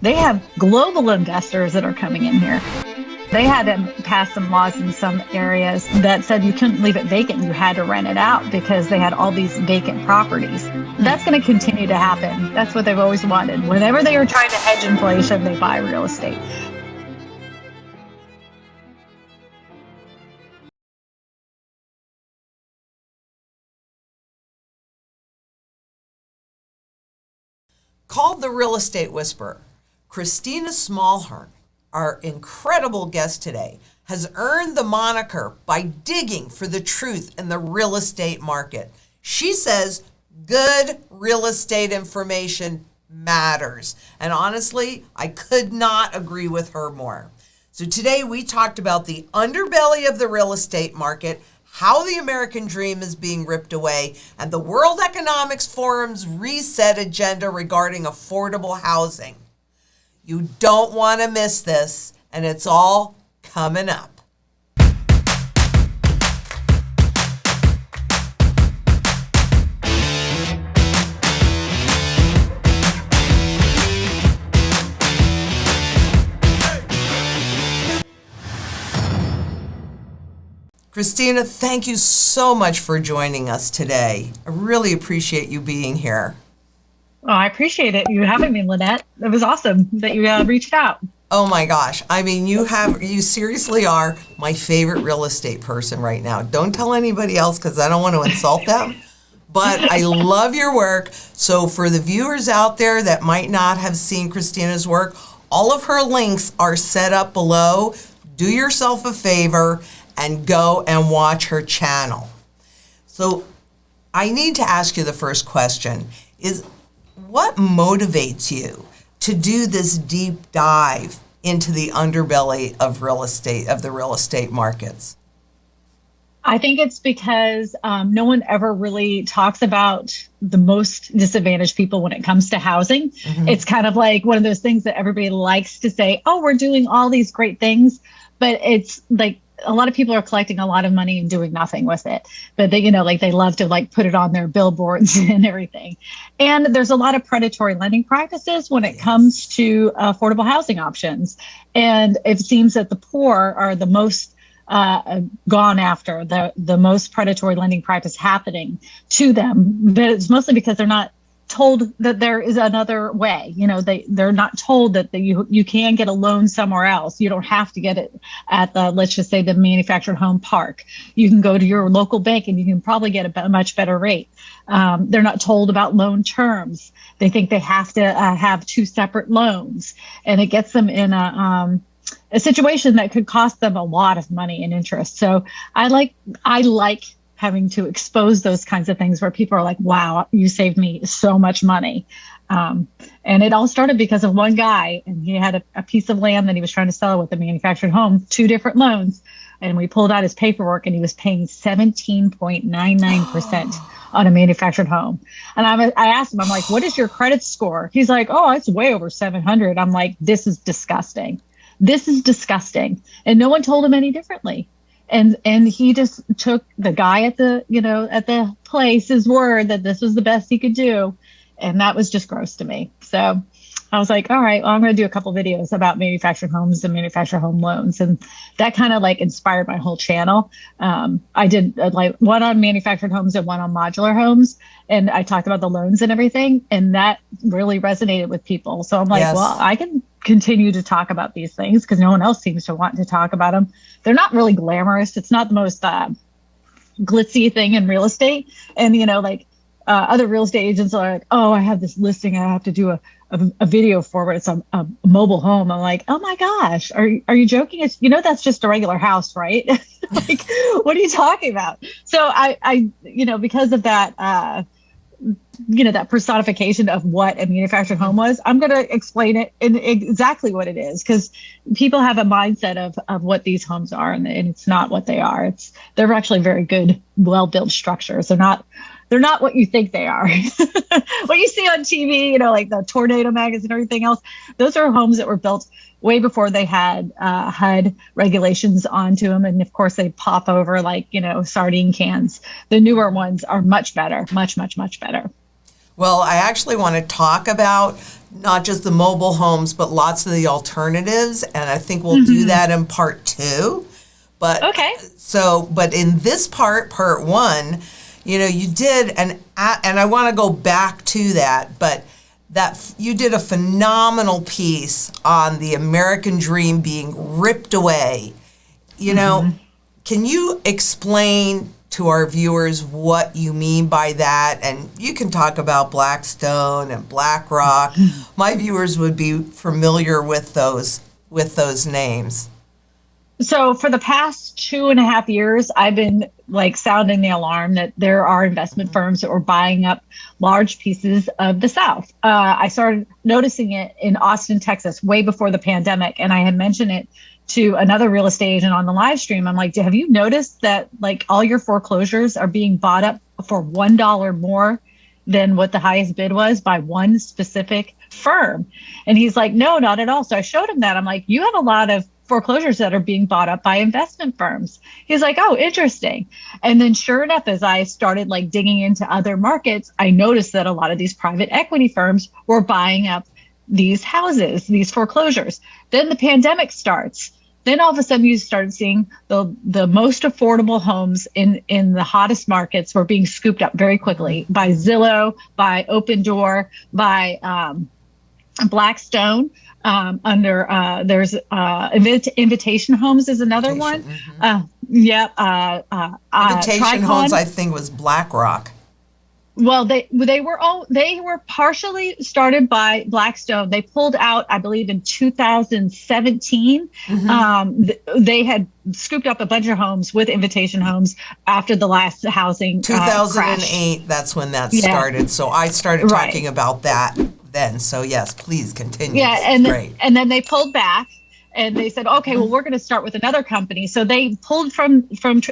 They have global investors that are coming in here. They had to pass some laws in some areas that said you couldn't leave it vacant. You had to rent it out because they had all these vacant properties. That's going to continue to happen. That's what they've always wanted. Whenever they are trying to hedge inflation, they buy real estate. Called the Real Estate Whisperer, Kristina Smallhorn, our incredible guest today, has earned the moniker by digging for the truth in the real estate market. She says good real estate information matters. And honestly, I could not agree with her more. So today we talked about the underbelly of the real estate market, how the American dream is being ripped away, and the World Economics Forum's reset agenda regarding affordable housing. You don't want to miss this, and it's all coming up. Kristina, thank you so much for joining us today. I really appreciate you being here. Oh, I appreciate it. You having me, Lynette. It was awesome that you reached out. Oh my gosh. I mean, you seriously are my favorite real estate person right now. Don't tell anybody else because I don't want to insult them. But I love your work. So for the viewers out there that might not have seen Kristina's work, all of her links are set up below. Do yourself a favor and go and watch her channel. So I need to ask you the first question is, what motivates you to do this deep dive into the underbelly of real estate, of the real estate markets? I think it's because no one ever really talks about the most disadvantaged people when it comes to housing. Mm-hmm. It's kind of like one of those things that everybody likes to say, oh, we're doing all these great things, but it's like, a lot of people are collecting a lot of money and doing nothing with it, but they, they love to put it on their billboards and everything. And there's a lot of predatory lending practices when it comes to affordable housing options. And it seems that the poor are the most gone after, the most predatory lending practice happening to them. But it's mostly because they're not told that there is another way. They're not told that you can get a loan somewhere else. You don't have to get it at let's just say the manufactured home park. You can go to your local bank and you can probably get a much better rate. They're not told about loan terms. They think they have to have two separate loans, and it gets them in a situation that could cost them a lot of money and interest. So I like having to expose those kinds of things where people are like, wow, you saved me so much money. And it all started because of one guy, and he had a piece of land that he was trying to sell with a manufactured home, 2 different loans. And we pulled out his paperwork and he was paying 17.99% on a manufactured home. And I asked him, I'm like, what is your credit score? He's like, oh, it's way over 700. I'm like, this is disgusting. This is disgusting. And no one told him any differently. And he just took the guy at the place's word that this was the best he could do. And that was just gross to me. So I was like, all right, well, I'm going to do a couple videos about manufactured homes and manufactured home loans. And that kind of inspired my whole channel. I did one on manufactured homes and one on modular homes. And I talked about the loans and everything. And that really resonated with people. So I'm like, yes. Well, I can continue to talk about these things because no one else seems to want to talk about them. They're not really glamorous. It's not the most glitzy thing in real estate. And, other real estate agents are like, oh, I have this listing I have to do a video for, but it's a mobile home. I'm like, oh my gosh, are you joking? It's, that's just a regular house, right? What are you talking about? So I because of that, that personification of what a manufactured home was, I'm going to explain it in exactly what it is, because people have a mindset of what these homes are, and it's not what they are. They're actually very good, well-built structures. They're not what you think they are. What you see on TV, like the Tornado magazine and everything else, those are homes that were built way before they had HUD regulations onto them. And of course they pop over like, sardine cans. The newer ones are much better, much, much, much better. Well, I actually want to talk about not just the mobile homes, but lots of the alternatives. And I think we'll do that in part 2. But okay. But in this part 1, you did, and I want to go back to that, but that you did a phenomenal piece on the American dream being ripped away. Can you explain to our viewers what you mean by that? And you can talk about Blackstone and BlackRock. My viewers would be familiar with those names. So for the past 2.5 years, I've been sounding the alarm that there are investment firms that were buying up large pieces of the South. I started noticing it in Austin, Texas, way before the pandemic. And I had mentioned it to another real estate agent on the live stream. I'm like, have you noticed that all your foreclosures are being bought up for $1 more than what the highest bid was by one specific firm? And he's like, no, not at all. So I showed him that. I'm like, you have a lot of foreclosures that are being bought up by investment firms. He's like, oh, interesting. And then sure enough, as I started digging into other markets, I noticed that a lot of these private equity firms were buying up these houses, these foreclosures. Then the pandemic starts. Then all of a sudden you started seeing the most affordable homes in the hottest markets were being scooped up very quickly by Zillow, by Open Door, by Blackstone. There's Invitation Homes is another one. Invitation Homes, I think, was BlackRock. Well, they were partially started by Blackstone. They pulled out, I believe, in 2017. They had scooped up a bunch of homes with Invitation Homes after the last housing 2008. Crash. That's when that started. So I started talking about that then. So yes, please continue. Yeah, and then they pulled back. And they said, okay, well, we're going to start with another company. So they pulled from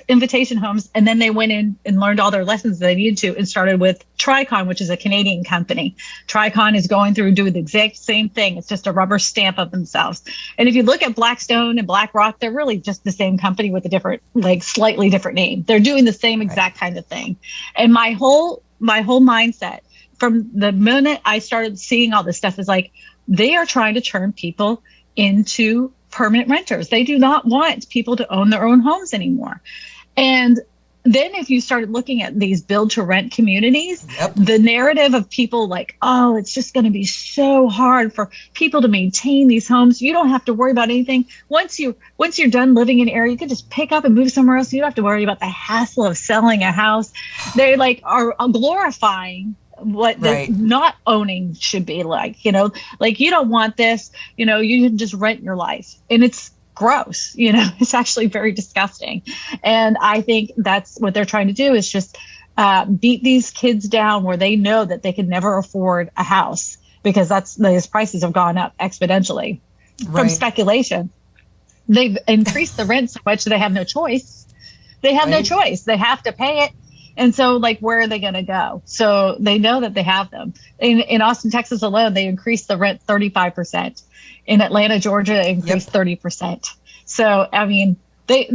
Invitation Homes, and then they went in and learned all their lessons they needed to and started with Tricon, which is a Canadian company. Tricon is going through and doing the exact same thing. It's just a rubber stamp of themselves. And if you look at Blackstone and BlackRock, they're really just the same company with a different, slightly different name. They're doing the same exact kind of thing. And my whole mindset from the minute I started seeing all this stuff is they are trying to turn people into permanent renters. They do not want people to own their own homes anymore. And then if you started looking at these build to rent communities, the narrative of people oh, it's just going to be so hard for people to maintain these homes. You don't have to worry about anything. Once you're done living in an area, you can just pick up and move somewhere else. You don't have to worry about the hassle of selling a house. They are glorifying what the not owning should be like. You don't want this, you can just rent your life. And it's gross, it's actually very disgusting. And I think that's what they're trying to do is just beat these kids down where they know that they can never afford a house because those prices have gone up exponentially from speculation. They've increased the rent so much that they have no choice. They have no choice. They have to pay it. And so, where are they going to go? So they know that they have them. In Austin, Texas alone, they increased the rent 35%. In Atlanta, Georgia, they increased 30%. So, I mean, they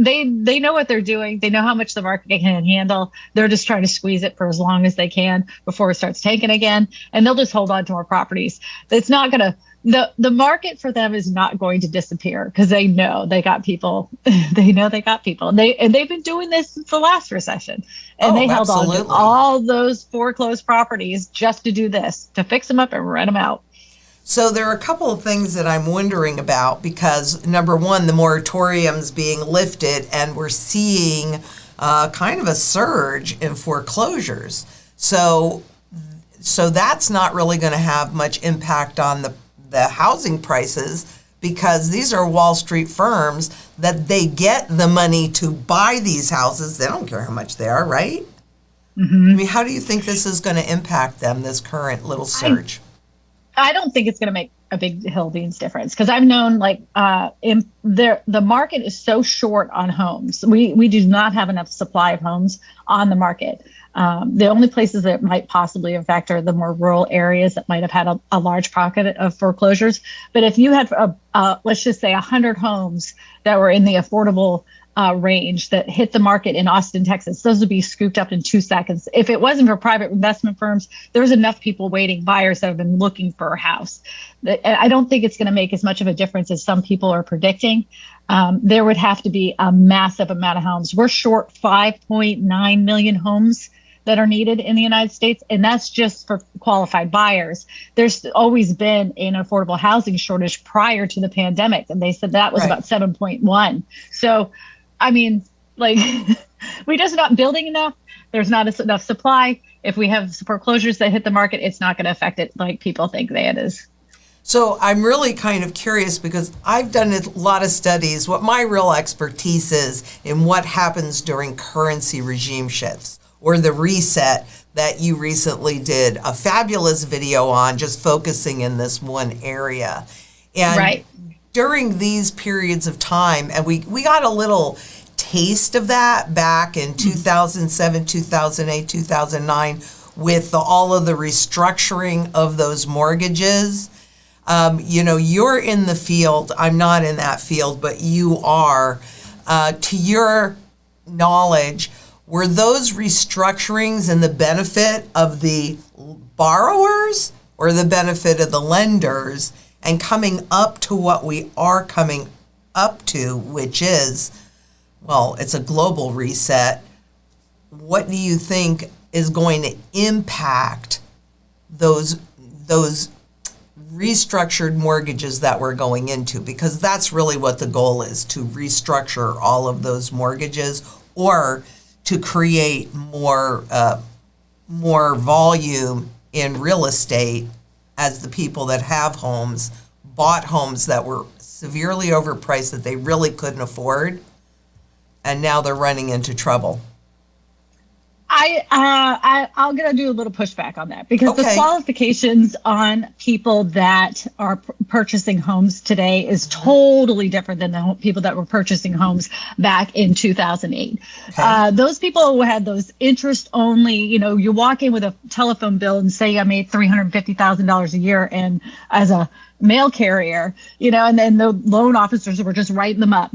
know what they're doing. They know how much the market can handle. They're just trying to squeeze it for as long as they can before it starts tanking again. And they'll just hold on to more properties. It's not going to. The market for them is not going to disappear because they know they got people. They know they got people. They've been doing this since the last recession, and they held on to all those foreclosed properties just to do this, to fix them up and rent them out. So there are a couple of things that I'm wondering about because number one, the moratorium's being lifted, and we're seeing kind of a surge in foreclosures. So that's not really going to have much impact on the housing prices because these are Wall Street firms that they get the money to buy these houses. They don't care how much they are, right? I mean, how do you think this is going to impact them, this current little surge? I don't think it's going to make a big hill beans difference because I've known the market is so short on homes. We do not have enough supply of homes on the market. The only places that might possibly affect are the more rural areas that might have had a large pocket of foreclosures. But if you had, let's just say 100 homes that were in the affordable range that hit the market in Austin, Texas. Those would be scooped up in 2 seconds. If it wasn't for private investment firms, there's enough people waiting, buyers that have been looking for a house. I don't think it's going to make as much of a difference as some people are predicting. There would have to be a massive amount of homes. We're short 5.9 million homes that are needed in the United States, and that's just for qualified buyers. There's always been an affordable housing shortage prior to the pandemic, and they said that was about 7.1. So, I mean, like, we're just not building enough. There's not enough supply. If we have foreclosures that hit the market, it's not going to affect it like people think that it is. So I'm really kind of curious because I've done a lot of studies. What my real expertise is in what happens during currency regime shifts or the reset that you recently did a fabulous video on, just focusing in this one area. And during these periods of time, and we got a little taste of that back in 2007, 2008, 2009 with all of the restructuring of those mortgages. You're in the field. I'm not in that field, but you are. To your knowledge, were those restructurings in the benefit of the borrowers or the benefit of the lenders? And coming up to what we are coming up to, which is, well, it's a global reset. What do you think is going to impact those restructured mortgages that we're going into? Because that's really what the goal is, to restructure all of those mortgages or to create more volume in real estate as the people that have homes bought homes that were severely overpriced that they really couldn't afford, and now they're running into trouble. I'm going to do a little pushback on that because the qualifications on people that are purchasing homes today is totally different than the people that were purchasing homes back in 2008. Those people who had those interest only, you walk in with a telephone bill and say, I made $350,000 a year and as a mail carrier, and then the loan officers were just writing up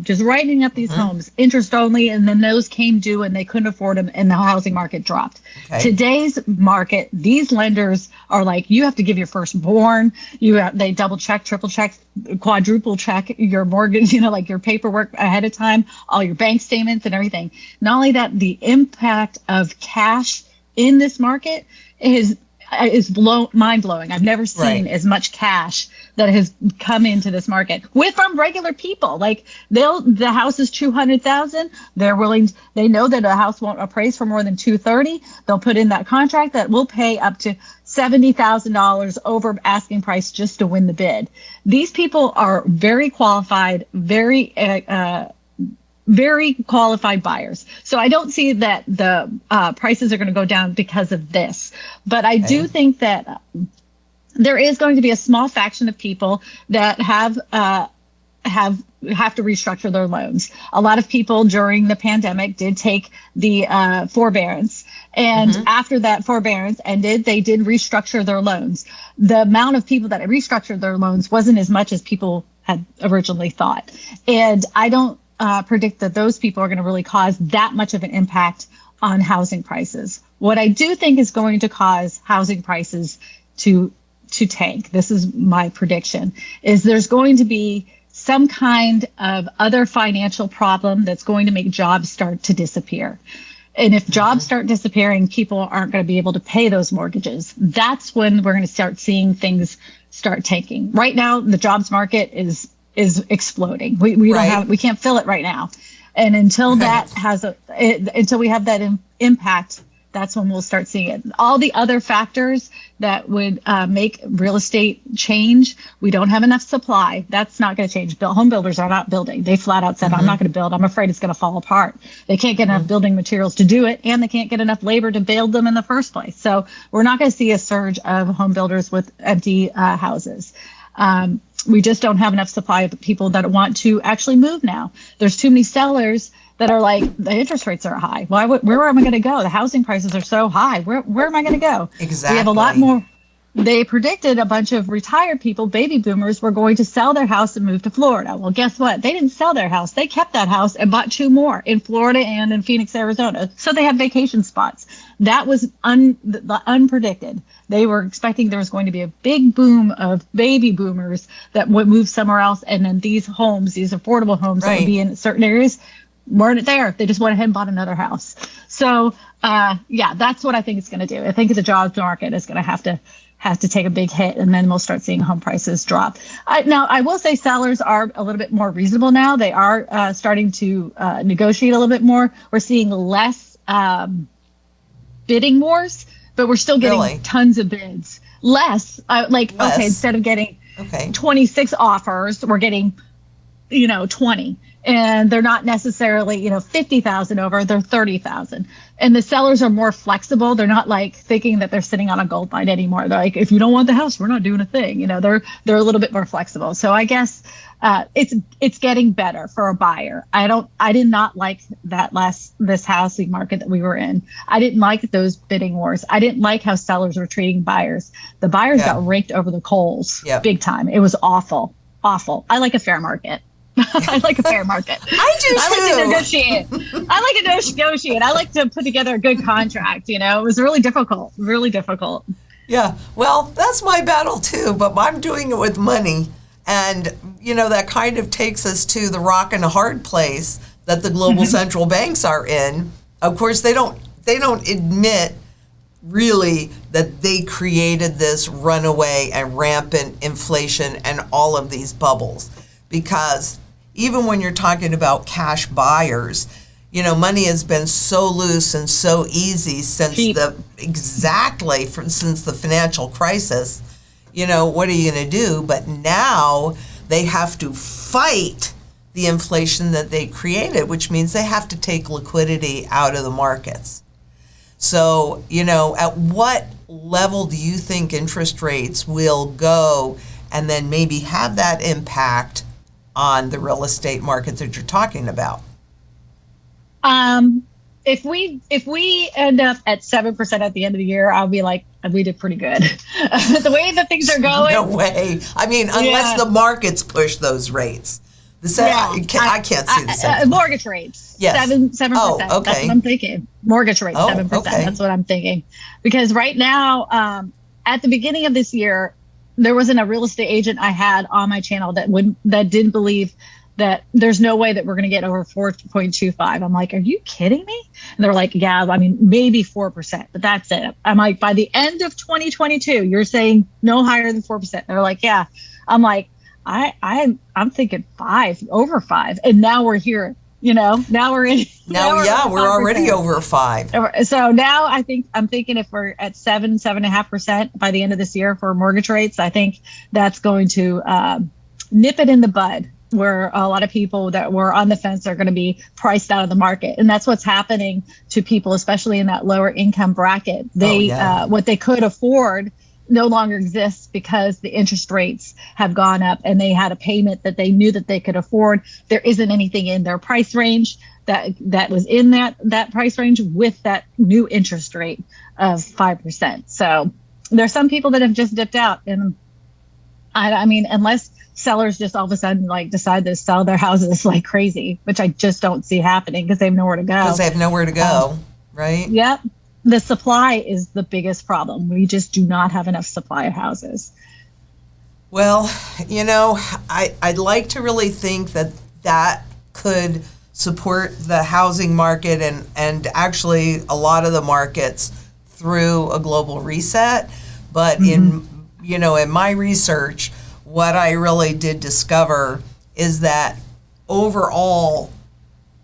these homes, interest only, and then those came due and they couldn't afford them and the housing market dropped. Today's market, these lenders are like, you have to give your firstborn, they double check, triple check, quadruple check your mortgage, like your paperwork ahead of time, all your bank statements and everything. Not only that, the impact of cash in this market is mind-blowing. I've never seen as much cash that has come into this market from regular people. Like the house is $200,000. They know that a house won't appraise for more than $230,000. They'll put in that contract that will pay up to $70,000 over asking price just to win the bid. These people are very qualified, very qualified buyers. So I don't see that the prices are going to go down because of this. But I do think that there is going to be a small faction of people that have to restructure their loans. A lot of people during the pandemic did take the forbearance. And after that forbearance ended, they did restructure their loans. The amount of people that restructured their loans wasn't as much as people had originally thought. And I don't predict that those people are going to really cause that much of an impact on housing prices. What I do think is going to cause housing prices to tank, this is my prediction, is there's going to be some kind of other financial problem that's going to make jobs start to disappear. And if jobs start disappearing, people aren't going to be able to pay those mortgages. That's when we're going to start seeing things start tanking. Right now, the jobs market is exploding. We can't fill it right now. And until until we have that impact, that's when we'll start seeing it. All the other factors that would make real estate change, we don't have enough supply. That's not going to change. Home builders are not building. They flat out said, I'm not going to build. I'm afraid it's going to fall apart. They can't get enough building materials to do it, and they can't get enough labor to build them in the first place. So we're not going to see a surge of home builders with empty houses. We just don't have enough supply of people that want to actually move now. There's too many sellers that are like, the interest rates are high. Where am I going to go? The housing prices are so high. Where am I going to go? Exactly. We have a lot more they predicted a bunch of retired people, baby boomers, were going to sell their house and move to Florida. Well, guess what? They didn't sell their house. They kept that house and bought 2 more in Florida and in Phoenix, Arizona. So they have vacation spots. That was unpredicted. They were expecting there was going to be a big boom of baby boomers that would move somewhere else. And then these homes, these affordable homes that would be in certain areas, weren't there. They just went ahead and bought another house. So, that's what I think it's going to do. I think the jobs market is going to have to take a big hit, and then we'll start seeing home prices drop. Now, I will say sellers are a little bit more reasonable now. They are starting to negotiate a little bit more. We're seeing less bidding wars, but we're still getting tons of bids. Less. Okay, instead of getting 26 offers, we're getting 20. And they're not necessarily, 50,000 over, they're 30,000. And the sellers are more flexible. They're not like thinking that they're sitting on a gold mine anymore. They're like, if you don't want the house, we're not doing a thing. They're a little bit more flexible. So I guess it's getting better for a buyer. I did not like this housing market that we were in. I didn't like those bidding wars. I didn't like how sellers were treating buyers. The buyers got raked over the coals big time. It was awful. I like a fair market. I like a fair market. I do too. I like to negotiate. I like to put together a good contract. It was really difficult. Yeah. Well, that's my battle too, but I'm doing it with money. And, that kind of takes us to the rock and a hard place that the global central banks are in. Of course, they don't admit really that they created this runaway and rampant inflation and all of these bubbles, because even when you're talking about cash buyers, money has been so loose and so easy since since the financial crisis. What are you going to do? But now they have to fight the inflation that they created, which means they have to take liquidity out of the markets. So, at what level do you think interest rates will go and then maybe have that impact on the real estate market that you're talking about? If we end up at 7% at the end of the year, I'll be like, we did pretty good. The way that things are going. No way. I mean, unless the markets push those rates. I can't see the same. Mortgage rates. Yes. 7%. Oh, okay. That's what I'm thinking. Mortgage rates, 7%. Okay. That's what I'm thinking. Because right now, at the beginning of this year, there wasn't a real estate agent I had on my channel that didn't believe that there's no way that we're going to get over 4.25. I'm like, are you kidding me? And they're like, yeah, maybe 4%, but that's it. I'm like, by the end of 2022, you're saying no higher than 4%. They're like, yeah. I'm like, I'm thinking over 5. And now we're here, now we're in. We're already over 5. So now I'm thinking if we're at 7.5% by the end of this year for mortgage rates, I think that's going to nip it in the bud, where a lot of people that were on the fence are going to be priced out of the market. And that's what's happening to people, especially in that lower income bracket. What they could afford no longer exists because the interest rates have gone up and they had a payment that they knew that they could afford. There isn't anything in their price range that was in that price range with that new interest rate of 5%. So there's some people that have just dipped out. And I mean, unless sellers just all of a sudden decide to sell their houses like crazy, which I just don't see happening because they have nowhere to go. Right? Yep. The supply is the biggest problem. We just do not have enough supply of houses. Well, I'd like to really think that could support the housing market and actually a lot of the markets through a global reset. But in my research, what I really did discover is that overall,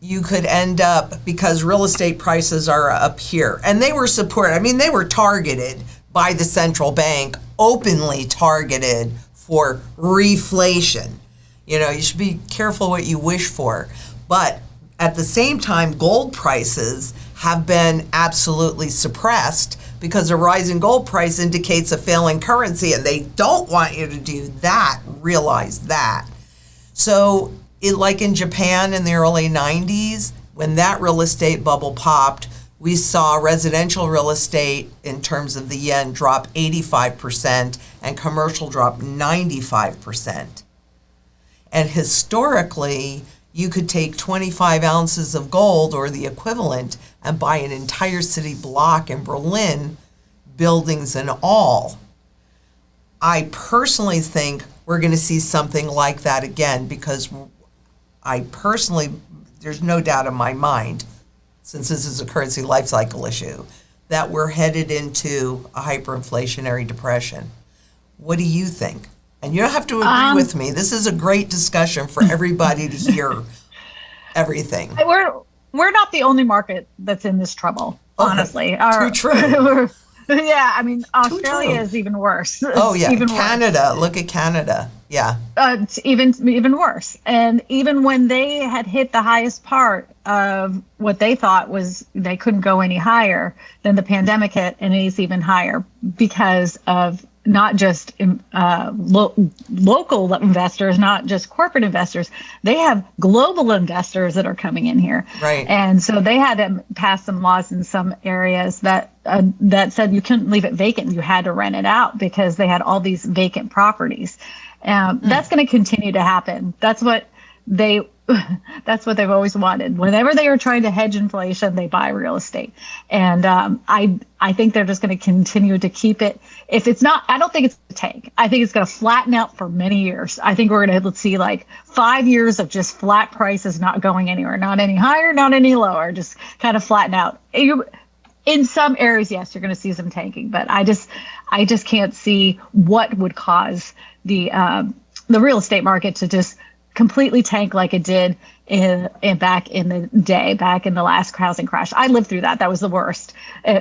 you could end up, because real estate prices are up here, and they were they were targeted by the central bank, openly targeted for reflation. You should be careful what you wish for. But at the same time, gold prices have been absolutely suppressed because a rising gold price indicates a failing currency, and they don't want you to do that, realize that. So like in Japan in the early 90s, when that real estate bubble popped, We saw residential real estate in terms of the yen drop 85% and commercial drop 95%. And historically, you could take 25 ounces of gold or the equivalent and buy an entire city block in Berlin, buildings and all. I personally think we're going to see something like that again, because there's no doubt in my mind, since this is a currency life cycle issue, that we're headed into a hyperinflationary depression. What do you think? And you don't have to agree with me. This is a great discussion for everybody to hear everything. We're not the only market that's in this trouble, honestly. Too true. Yeah, I mean, Australia is even worse. Oh, yeah. Even Canada. Worse. Look at Canada. Yeah. It's even worse. And even when they had hit the highest part of what they thought was they couldn't go any higher, then the pandemic hit, and it's even higher because of not just local investors, not just corporate investors. They have global investors that are coming in here. Right. And so they had to pass some laws in some areas that said you couldn't leave it vacant. You had to rent it out because they had all these vacant properties. That's going to continue to happen. That's what they've always wanted. Whenever they are trying to hedge inflation, they buy real estate. And I think they're just going to continue to keep it. If it's not, I don't think it's a tank. I think it's going to flatten out for many years. I think we're going to see like 5 years of just flat prices, not going anywhere, not any higher, not any lower, just kind of flatten out. In some areas, yes, you're going to see some tanking, but I just can't see what would cause the real estate market to just completely tank like it did back in the last housing crash. I lived through that. That was the worst.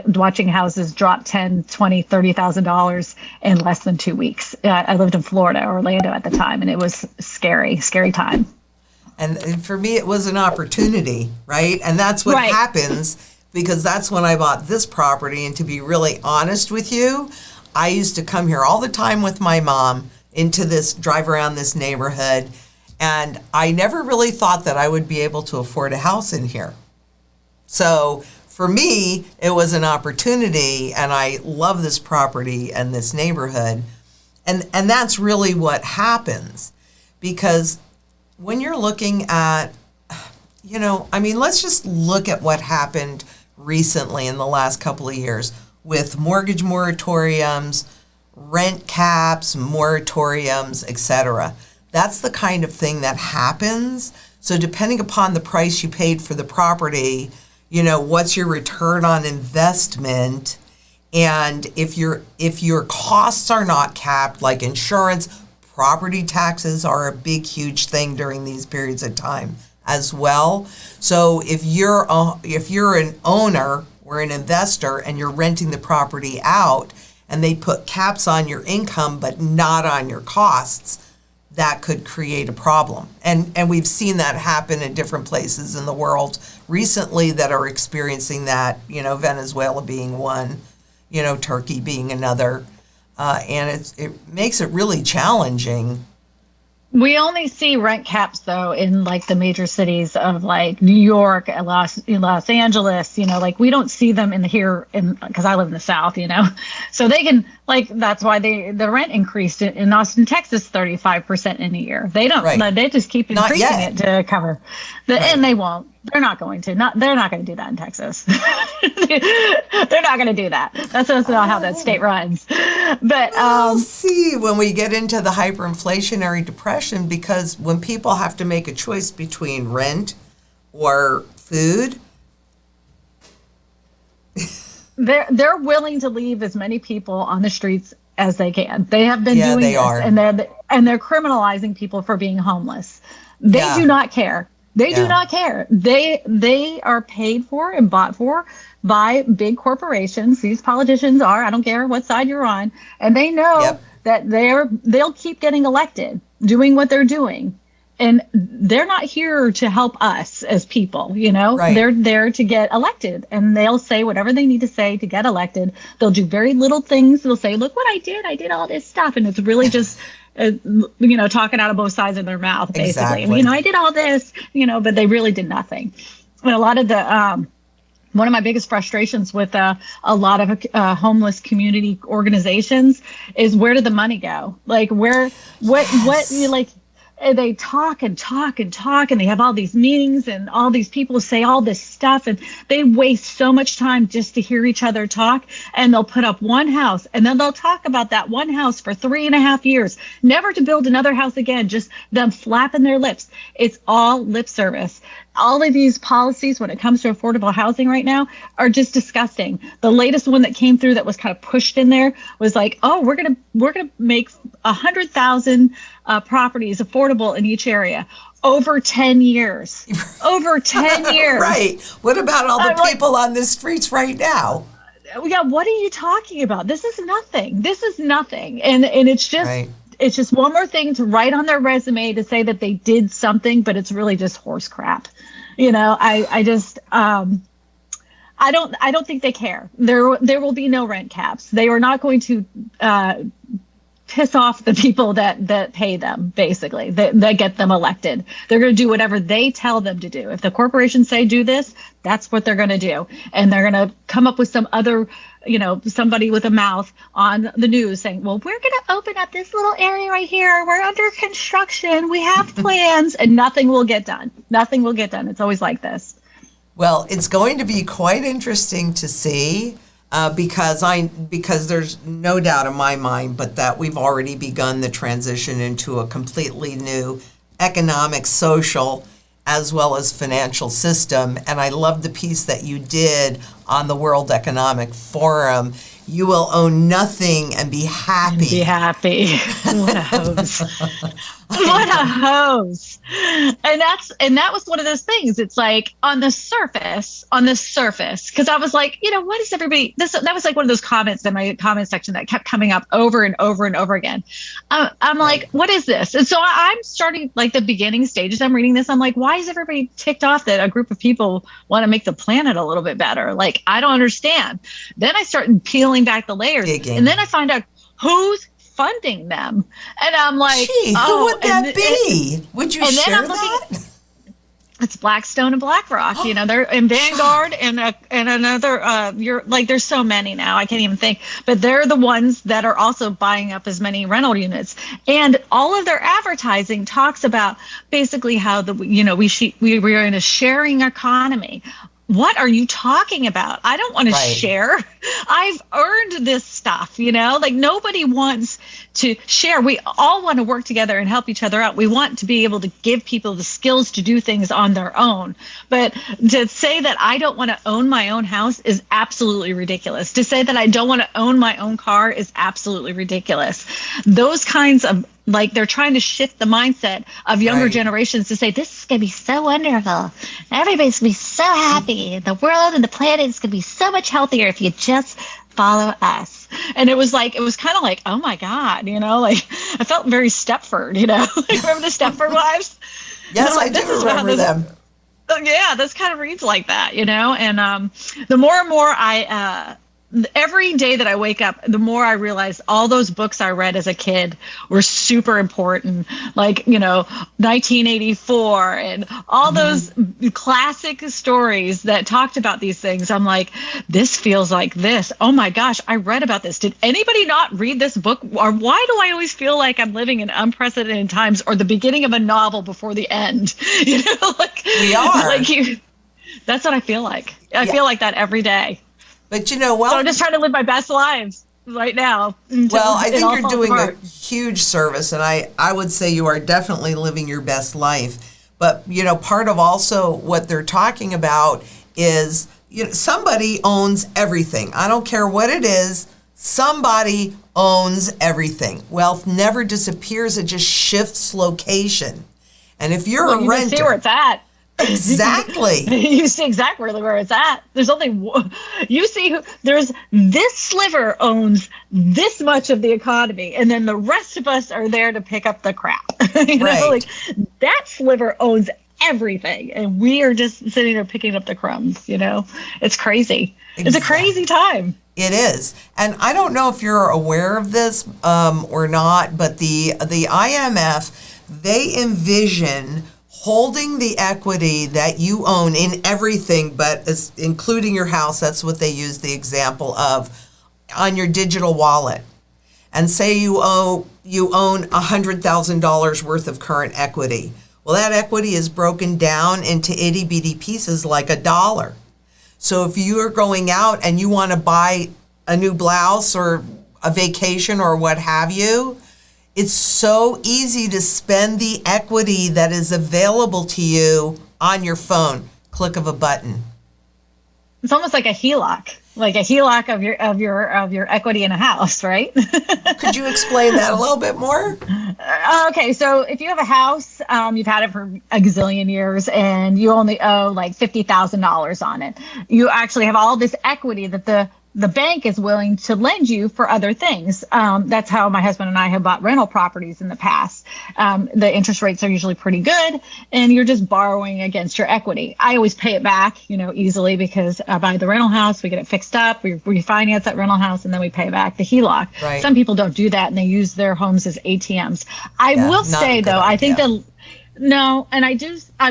Watching houses drop $10,000, $20,000, $30,000 in less than 2 weeks. I lived in Florida, Orlando at the time, and it was scary time. And for me, it was an opportunity, right? And that's what happens, because that's when I bought this property. And to be really honest with you, I used to come here all the time with my mom drive around this neighborhood. And I never really thought that I would be able to afford a house in here. So for me, it was an opportunity, and I love this property and this neighborhood. And that's really what happens, because when you're looking at, let's just look at what happened recently in the last couple of years with mortgage moratoriums, rent caps, moratoriums, etc. That's the kind of thing that happens. So depending upon the price you paid for the property, what's your return on investment? And if your costs are not capped, like insurance, property taxes are a big, huge thing during these periods of time as well. So if you're an owner or an investor and you're renting the property out and they put caps on your income but not on your costs, that could create a problem. And we've seen that happen in different places in the world recently that are experiencing that, Venezuela being one, Turkey being another. And it makes it really challenging. We only see rent caps, though, in like the major cities of like New York, Los Angeles, we don't see them because I live in the South, so they can, that's why the rent increased in Austin, Texas, 35% in a year. They don't, they just keep increasing it to cover and they won't. They're not going to. They're not going to do that in Texas. They're not going to do that. That's not how that state runs. But we'll see when we get into the hyperinflationary depression, because when people have to make a choice between rent or food, they're willing to leave as many people on the streets as they can. They have been doing this, are. and they're criminalizing people for being homeless. They do not care. They do not care. They are paid for and bought for by big corporations. These politicians are. I don't care what side you're on, and they know that they'll keep getting elected, doing what they're doing, and they're not here to help us as people. They're there to get elected, and they'll say whatever they need to say to get elected. They'll do very little things. They'll say, "Look what I did! I did all this stuff," and it's really just. Talking out of both sides of their mouth, basically. Exactly. I did all this, but they really did nothing. And a lot of the one of my biggest frustrations with a lot of homeless community organizations is, where did the money go? Like, what you like, they talk and talk and talk, and they have all these meetings, and all these people say all this stuff, and they waste so much time just to hear each other talk. And they'll put up one house, and then they'll talk about that one house for 3.5 years, never to build another house again, just them flapping their lips. It's all lip service. All of these policies when it comes to affordable housing right now are just disgusting. The latest one that came through that was kind of pushed in there was like, oh, we're gonna make 100,000 properties affordable in each area over 10 years. Over 10 years. Right. What about all the people on the streets right now? Yeah, what are you talking about? This is nothing. This is nothing. And it's just right. It's just one more thing to write on their resume to say that they did something, but it's really just horse crap. You know, I don't think they care. There will be no rent caps. They are not going to piss off the people that pay them, basically, that get them elected. They're going to do whatever they tell them to do. If the corporations say do this, that's what they're going to do. And they're going to come up with some other, somebody with a mouth on the news saying, well, we're going to open up this little area right here. We're under construction. We have plans, and nothing will get done. Nothing will get done. It's always like this. Well, it's going to be quite interesting to see because there's no doubt in my mind, but that we've already begun the transition into a completely new economic, social, as well as financial system. And I love the piece that you did on the World Economic Forum. You will own nothing and be happy. Be happy. What a hose. What a hose. And that was one of those things. It's like on the surface, because I was like, what is everybody, that was like one of those comments in my comment section that kept coming up over and over and over again. I'm like, what is this? And so I'm starting like the beginning stages. I'm reading this. I'm like, why is everybody ticked off that a group of people want to make the planet a little bit better? Like, I don't understand. Then I started peeling back the layers. Digging. And then I find out who's funding them. And I'm like, who would that be? Would you share that? It's Blackstone and BlackRock. They're in Vanguard and another. You're like, there's so many now, I can't even think. But they're the ones that are also buying up as many rental units. And all of their advertising talks about basically how we're in a sharing economy. What are you talking about? I don't want to share. I've earned this stuff, like nobody wants to share. We all want to work together and help each other out. We want to be able to give people the skills to do things on their own. But to say that I don't want to own my own house is absolutely ridiculous. To say that I don't want to own my own car is absolutely ridiculous. Those kinds of, like, they're trying to shift the mindset of younger generations to say, this is going to be so wonderful. Everybody's going to be so happy. The world and the planet is going to be so much healthier if you just follow us. And it was kind of like, oh my God, like I felt very Stepford, remember the Stepford wives? Yes, I do remember them. Yeah, this kind of reads like that, and the more and more every day that I wake up, the more I realize all those books I read as a kid were super important, like, 1984 and all those classic stories that talked about these things. I'm like, this feels like this. Oh my gosh, I read about this. Did anybody not read this book? Or why do I always feel like I'm living in unprecedented times or the beginning of a novel before the end? We are. That's what I feel like. I feel like that every day. But so I'm just trying to live my best lives right now. Well, I think you're doing a huge service, and I would say you are definitely living your best life. But, part of also what they're talking about is, somebody owns everything. I don't care what it is. Somebody owns everything. Wealth never disappears. It just shifts location. And if you're a renter, see where it's at. Exactly. You see exactly where it's at. There's there's this sliver owns this much of the economy, and then the rest of us are there to pick up the crap. That sliver owns everything, and we are just sitting there picking up the crumbs. It's crazy. Exactly. It's a crazy time. It is. And I don't know if you're aware of this or not, but the IMF, they envision holding the equity that you own in everything, but including your house, that's what they use the example of, on your digital wallet. And say you own $100,000 worth of current equity. Well, that equity is broken down into itty bitty pieces like $1. So if you are going out and you want to buy a new blouse or a vacation or what have you, it's so easy to spend the equity that is available to you on your phone, click of a button. It's almost like a HELOC of your equity in a house, right? Could you explain that a little bit more? Okay, so if you have a house, you've had it for a gazillion years, and you only owe like $50,000 on it. You actually have all this equity that the bank is willing to lend you for other things. That's how my husband and I have bought rental properties in the past. The interest rates are usually pretty good, and you're just borrowing against your equity. I always pay it back, easily, because I buy the rental house, we get it fixed up, we refinance that rental house, and then we pay back the HELOC. Right. Some people don't do that, and they use their homes as ATMs. I will say, though, I think No, and I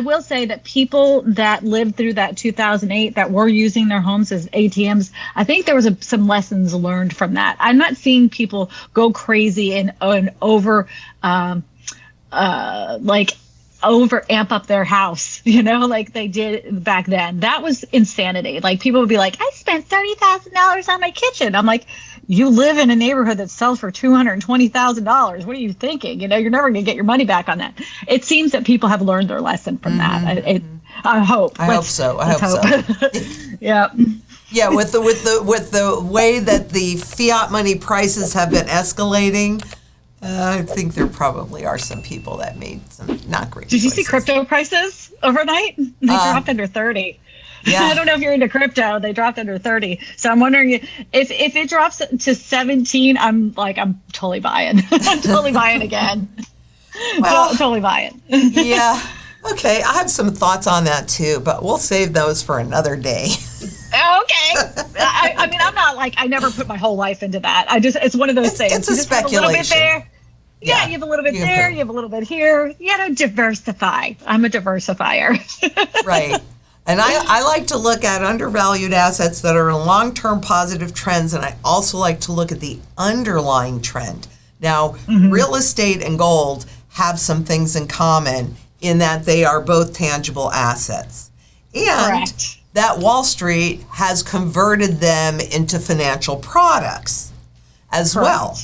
will say that people that lived through that 2008 that were using their homes as ATMs, I think there was some lessons learned from that. I'm not seeing people go crazy and over amp up their house, like they did back then. That was insanity. Like, people would be like, I spent $30,000 on my kitchen. I'm like, you live in a neighborhood that sells for $220,000. What are you thinking? You're never going to get your money back on that. It seems that people have learned their lesson from that. I hope. I hope so. Yeah. Yeah, with the way that the fiat money prices have been escalating, I think there probably are some people that made some not great Did you choices. see crypto prices overnight? They dropped under 30. Yeah. I don't know if you're into crypto. They dropped under 30. So I'm wondering if it drops to 17, I'm totally buying. I'm totally buying again. Well, totally buying. Yeah. Okay. I have some thoughts on that too, but we'll save those for another day. Okay. I mean, I'm not I never put my whole life into that. It's one of those things. It's a speculation. A little bit there. Yeah, you have a little bit there. You have a little bit here. You got to diversify. I'm a diversifier. Right. And I like to look at undervalued assets that are in long-term positive trends, and I also like to look at the underlying trend. Now, real estate and gold have some things in common in that they are both tangible assets. And Correct. that Wall Street has converted them into financial products as Correct. well.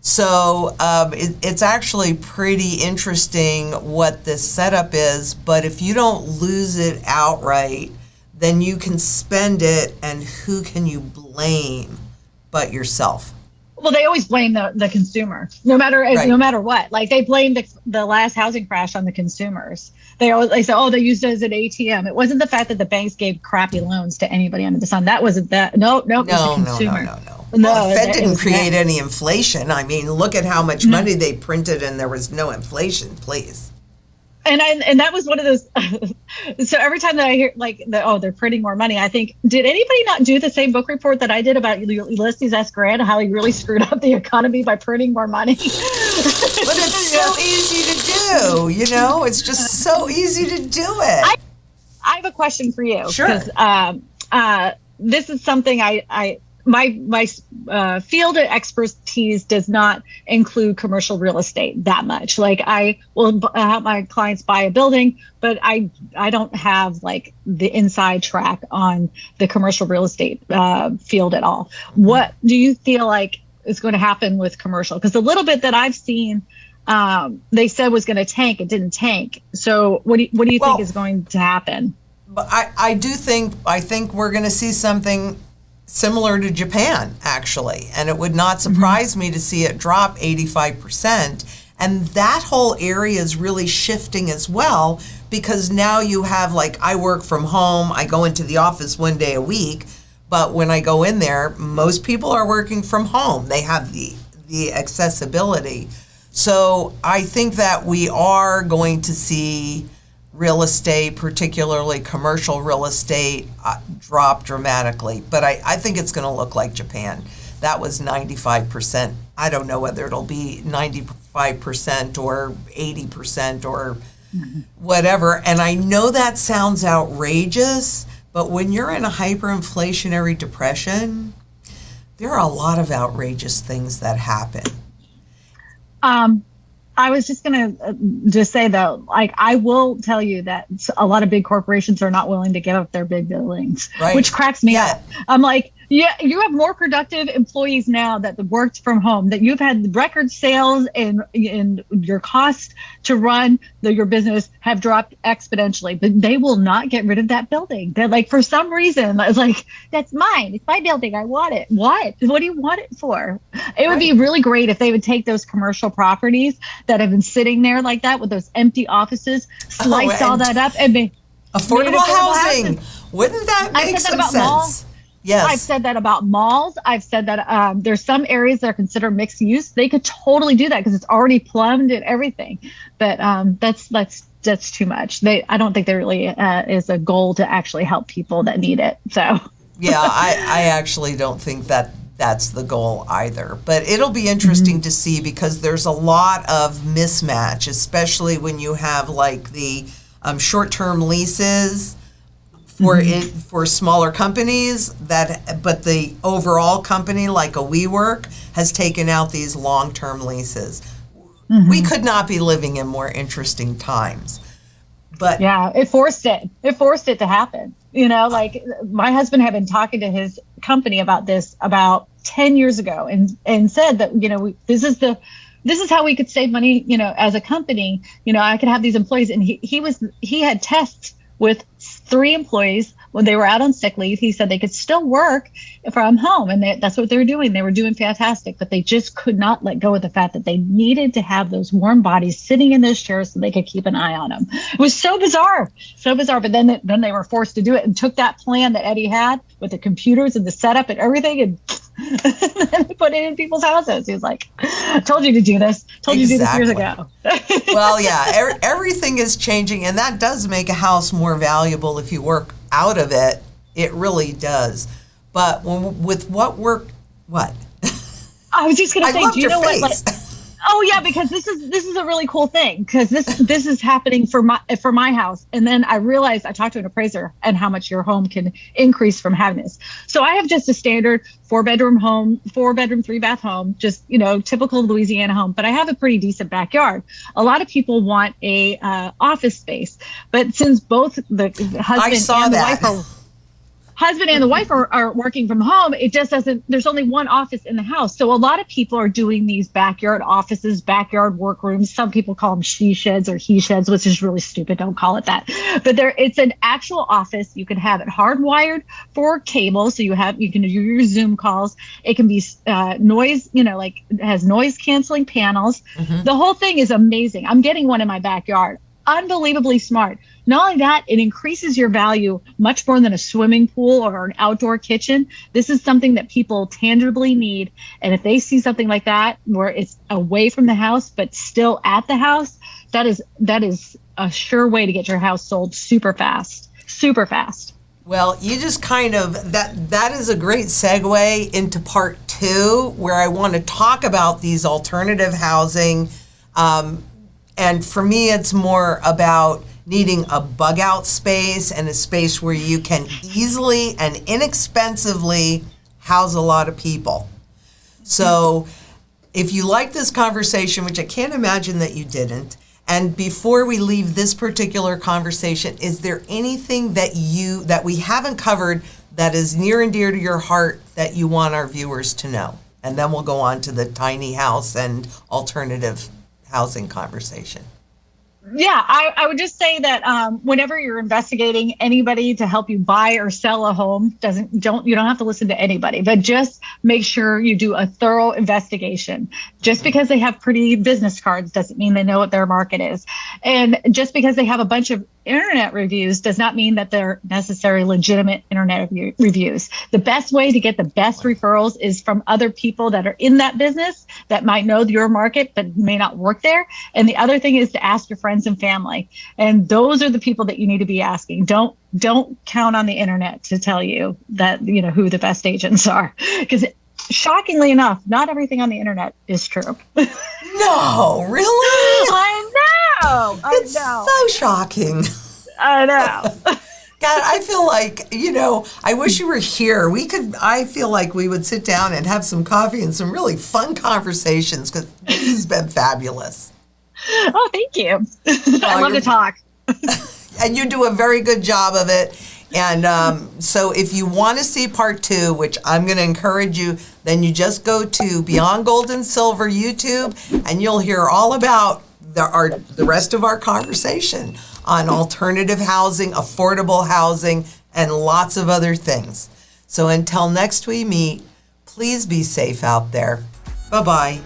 So it's actually pretty interesting what this setup is, but if you don't lose it outright, then you can spend it, and who can you blame but yourself? Well, they always blame the consumer, no matter what. Like, they blame the last housing crash on the consumers. They say, oh, they used it as an ATM. It wasn't the fact that the banks gave crappy loans to anybody under the sun. That wasn't that. No, it was the consumer. No, well, the Fed didn't create any inflation. I mean, look at how much money they printed, and there was no inflation, please. And that was one of those. So every time that I hear they're printing more money, I think, did anybody not do the same book report that I did about Ulysses S. Grant, how he really screwed up the economy by printing more money? But it's so easy to do, It's just so easy to do it. I have a question for you. Sure. Because this is something my field of expertise does not include commercial real estate that much. Like, I will help my clients buy a building, but I don't have the inside track on the commercial real estate field at all. What do you feel like is going to happen with commercial? Because the little bit that I've seen, they said was going to tank, it didn't tank. So what do you think is going to happen? But I think we're going to see something similar to Japan, actually. And it would not surprise me to see it drop 85%. And that whole area is really shifting as well, because now you have, I work from home, I go into the office one day a week, but when I go in there, most people are working from home. They have the accessibility. So I think that we are going to see real estate, particularly commercial real estate, drop dramatically. But I think it's going to look like Japan. That was 95%. I don't know whether it'll be 95% or 80% or whatever. And I know that sounds outrageous, but when you're in a hyperinflationary depression, there are a lot of outrageous things that happen. I was just going to just say, though, like, I will tell you that a lot of big corporations are not willing to give up their big buildings, right, which cracks me up. I'm like, yeah, you have more productive employees now that worked from home, that you've had record sales, and your cost to run your business have dropped exponentially, but they will not get rid of that building. They're like, for some reason, it's like, that's mine. It's my building. I want it. What do you want it for? It would be really great if they would take those commercial properties that have been sitting there like that with those empty offices, slice all that up, and make affordable housing. Wouldn't that make some sense? Malls. Yes. I've said that about malls. I've said that there's some areas that are considered mixed use. They could totally do that because it's already plumbed and everything. But that's too much. I don't think there really is a goal to actually help people that need it. So yeah, I actually don't think that that's the goal either. But it'll be interesting to see, because there's a lot of mismatch, especially when you have like the short-term leases for smaller companies, but the overall company, like a WeWork, has taken out these long-term leases. We could not be living in more interesting times. But yeah, it forced it to happen. You know, like, my husband had been talking to his company about this about 10 years ago, and said that, you know, this is how we could save money, you know, as a company. You know, I could have these employees, and he had tests with 3 employees when they were out on sick leave. He said they could still work from home, and that's what they were doing. They were doing fantastic, but they just could not let go of the fact that they needed to have those warm bodies sitting in those chairs so they could keep an eye on them. It was so bizarre. But then they were forced to do it, and took that plan that Eddie had with the computers and the setup and everything, and they put it in people's houses. He was like, I told you to do this. Told you to do this years ago. Well, yeah, everything is changing, and that does make a house more valuable if you work out of it. It really does. But with what? I was just going to say, do you know face. what? Oh yeah, because this is a really cool thing, because this is happening for my house. And then I realized, I talked to an appraiser, and how much your home can increase from having this. So I have just a standard 4-bedroom home, 4-bedroom, 3-bath home, just, you know, typical Louisiana home. But I have a pretty decent backyard. A lot of people want a office space, but since both the husband and the wife are working from home, it just doesn't, there's only one office in the house. So a lot of people are doing these backyard offices, backyard workrooms. Some people call them she sheds or he sheds, which is really stupid. Don't call it that. But it's an actual office. You can have it hardwired for cable. So you can do your Zoom calls. It can be noise, you know, like, it has noise canceling panels. The whole thing is amazing. I'm getting one in my backyard. Unbelievably smart. Not only that, it increases your value much more than a swimming pool or an outdoor kitchen. This is something that people tangibly need. And if they see something like that, where it's away from the house, but still at the house, that is a sure way to get your house sold super fast. Well, you just kind of, that is a great segue into part 2, where I want to talk about these alternative housing. And for me, it's more about needing a bug out space, and a space where you can easily and inexpensively house a lot of people. So if you like this conversation, which I can't imagine that you didn't, and before we leave this particular conversation, is there anything that we haven't covered that is near and dear to your heart that you want our viewers to know? And then we'll go on to the tiny house and alternative housing conversation. Yeah, I would just say that whenever you're investigating anybody to help you buy or sell a home, you don't have to listen to anybody, but just make sure you do a thorough investigation. Just because they have pretty business cards doesn't mean they know what their market is. And just because they have a bunch of internet reviews does not mean that they're necessarily legitimate internet reviews. The best way to get the best referrals is from other people that are in that business that might know your market but may not work there. And the other thing is to ask your friends and family. And those are the people that you need to be asking. Don't count on the internet to tell you that, you know, who the best agents are. Because shockingly enough, not everything on the internet is true. No, really? I know. know. It's so shocking. I know. God, I feel like, I wish you were here. I feel like we would sit down and have some coffee and some really fun conversations, because this has been fabulous. Oh, thank you. I love to talk. And you do a very good job of it. And so if you want to see part 2, which I'm going to encourage you, then you just go to Beyond Gold and Silver YouTube, and you'll hear all about the rest of our conversation on alternative housing, affordable housing, and lots of other things. So until next we meet, please be safe out there. Bye-bye.